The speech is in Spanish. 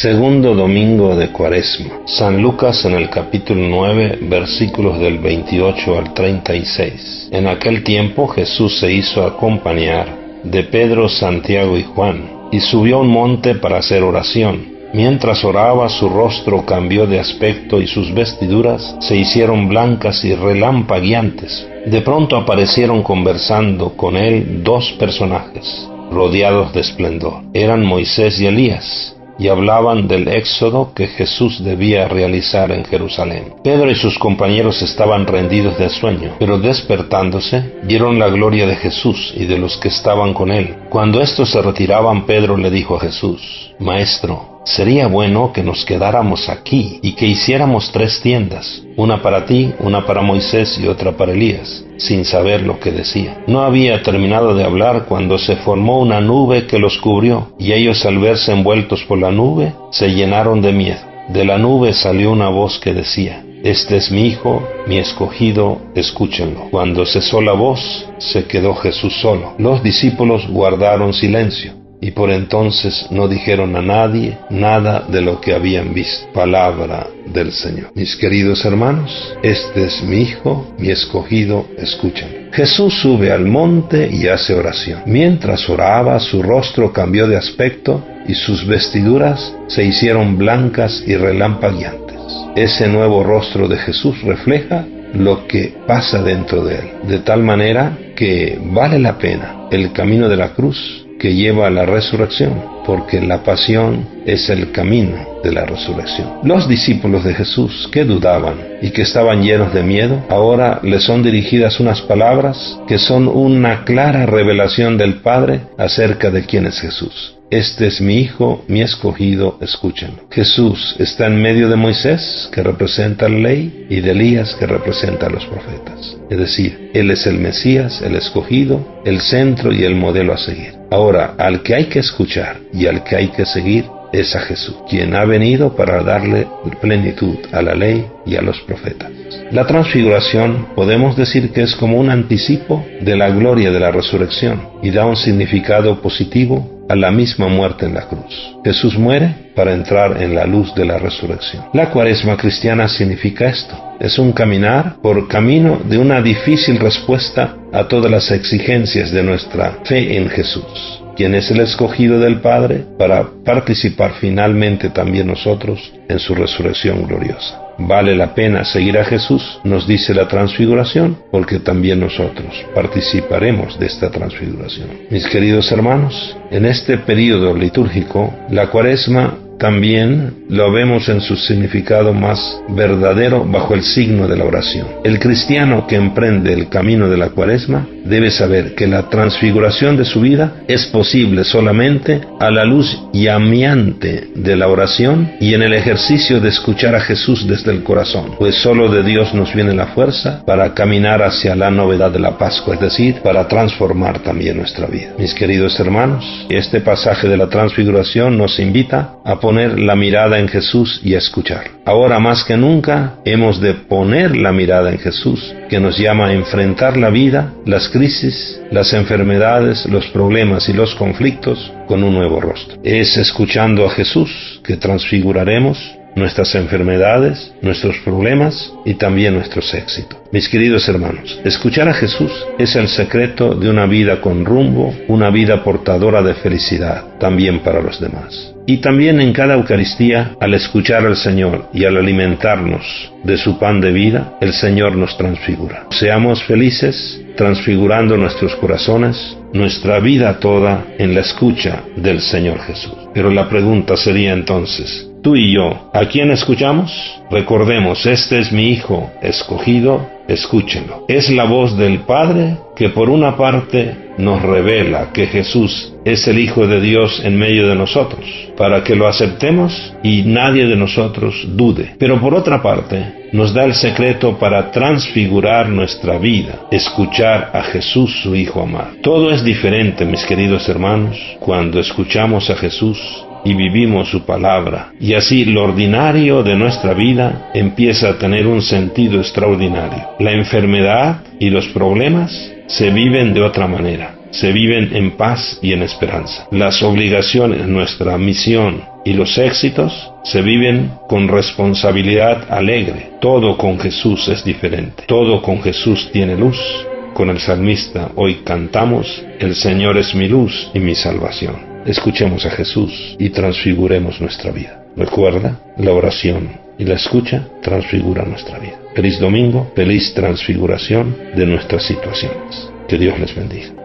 Segundo domingo de Cuaresma. San Lucas en el capítulo 9, versículos del 28 al 36. En aquel tiempo Jesús se hizo acompañar de Pedro, Santiago y Juan, y subió a un monte para hacer oración. Mientras oraba, su rostro cambió de aspecto y sus vestiduras se hicieron blancas y relampagueantes. De pronto aparecieron conversando con él dos personajes, rodeados de esplendor. Eran Moisés y Elías, y hablaban del éxodo que Jesús debía realizar en Jerusalén. Pedro y sus compañeros estaban rendidos de sueño, pero despertándose, vieron la gloria de Jesús y de los que estaban con él. Cuando estos se retiraban, Pedro le dijo a Jesús: Maestro, sería bueno que nos quedáramos aquí y que hiciéramos 3 tiendas, una para ti, una para Moisés y otra para Elías, sin saber lo que decía. No había terminado de hablar cuando se formó una nube que los cubrió, y ellos, al verse envueltos por la nube, se llenaron de miedo. De la nube salió una voz que decía: Este es mi Hijo, mi escogido, escúchenlo. Cuando cesó la voz, se quedó Jesús solo. Los discípulos guardaron silencio, y por entonces no dijeron a nadie nada de lo que habían visto. Palabra del Señor. Mis queridos hermanos, este es mi Hijo, mi escogido, escúchenlo. Jesús sube al monte y hace oración. Mientras oraba, su rostro cambió de aspecto y sus vestiduras se hicieron blancas y relampagueantes. Ese nuevo rostro de Jesús refleja lo que pasa dentro de él, de tal manera que vale la pena el camino de la cruz que lleva a la resurrección, porque la pasión es el camino de la resurrección. Los discípulos de Jesús, que dudaban y que estaban llenos de miedo, ahora les son dirigidas unas palabras que son una clara revelación del Padre acerca de quién es Jesús. Este es mi Hijo, mi escogido, escúchenlo. Jesús está en medio de Moisés, que representa la ley, y de Elías, que representa a los profetas. Es decir, Él es el Mesías, el escogido, el centro y el modelo a seguir. Ahora, al que hay que escuchar y al que hay que seguir es a Jesús, quien ha venido para darle plenitud a la ley y a los profetas. La transfiguración podemos decir que es como un anticipo de la gloria de la resurrección y da un significado positivo a la misma muerte en la cruz. Jesús muere para entrar en la luz de la resurrección. La Cuaresma cristiana significa esto: es un caminar por camino de una difícil respuesta a todas las exigencias de nuestra fe en Jesús, quien es el escogido del Padre para participar finalmente también nosotros en su resurrección gloriosa. Vale la pena seguir a Jesús, nos dice la transfiguración, porque también nosotros participaremos de esta transfiguración. Mis queridos hermanos, en este periodo litúrgico, la Cuaresma también lo vemos en su significado más verdadero bajo el signo de la oración. El cristiano que emprende el camino de la Cuaresma debe saber que la transfiguración de su vida es posible solamente a la luz llameante de la oración y en el ejercicio de escuchar a Jesús desde el corazón, pues solo de Dios nos viene la fuerza para caminar hacia la novedad de la Pascua, es decir, para transformar también nuestra vida. Mis queridos hermanos, este pasaje de la transfiguración nos invita a poner la mirada en Jesús y a escuchar. Ahora más que nunca hemos de poner la mirada en Jesús, que nos llama a enfrentar la vida, las crisis, las enfermedades, los problemas y los conflictos con un nuevo rostro. Es escuchando a Jesús que transfiguraremos nuestras enfermedades, nuestros problemas y también nuestros éxitos. Mis queridos hermanos, escuchar a Jesús es el secreto de una vida con rumbo, una vida portadora de felicidad, también para los demás. Y también en cada Eucaristía, al escuchar al Señor y al alimentarnos de su pan de vida, el Señor nos transfigura. Seamos felices transfigurando nuestros corazones, nuestra vida toda en la escucha del Señor Jesús. Pero la pregunta sería entonces: tú y yo, ¿a quién escuchamos? Recordemos, este es mi Hijo escogido, escúchenlo. Es la voz del Padre que por una parte nos revela que Jesús es el Hijo de Dios en medio de nosotros, para que lo aceptemos y nadie de nosotros dude. Pero por otra parte, nos da el secreto para transfigurar nuestra vida, escuchar a Jesús, su Hijo amado. Todo es diferente, mis queridos hermanos, cuando escuchamos a Jesús y vivimos su palabra, y así lo ordinario de nuestra vida empieza a tener un sentido extraordinario. La enfermedad y los problemas se viven de otra manera. se viven en paz y en esperanza. Las obligaciones, nuestra misión y los éxitos se viven con responsabilidad alegre. Todo con Jesús es diferente. Todo con Jesús tiene luz. Con el salmista hoy cantamos: el Señor es mi luz y mi salvación. Escuchemos a Jesús y transfiguremos nuestra vida. Recuerda, la oración y la escucha transfiguran nuestra vida. Feliz domingo, feliz transfiguración de nuestras situaciones. Que Dios les bendiga.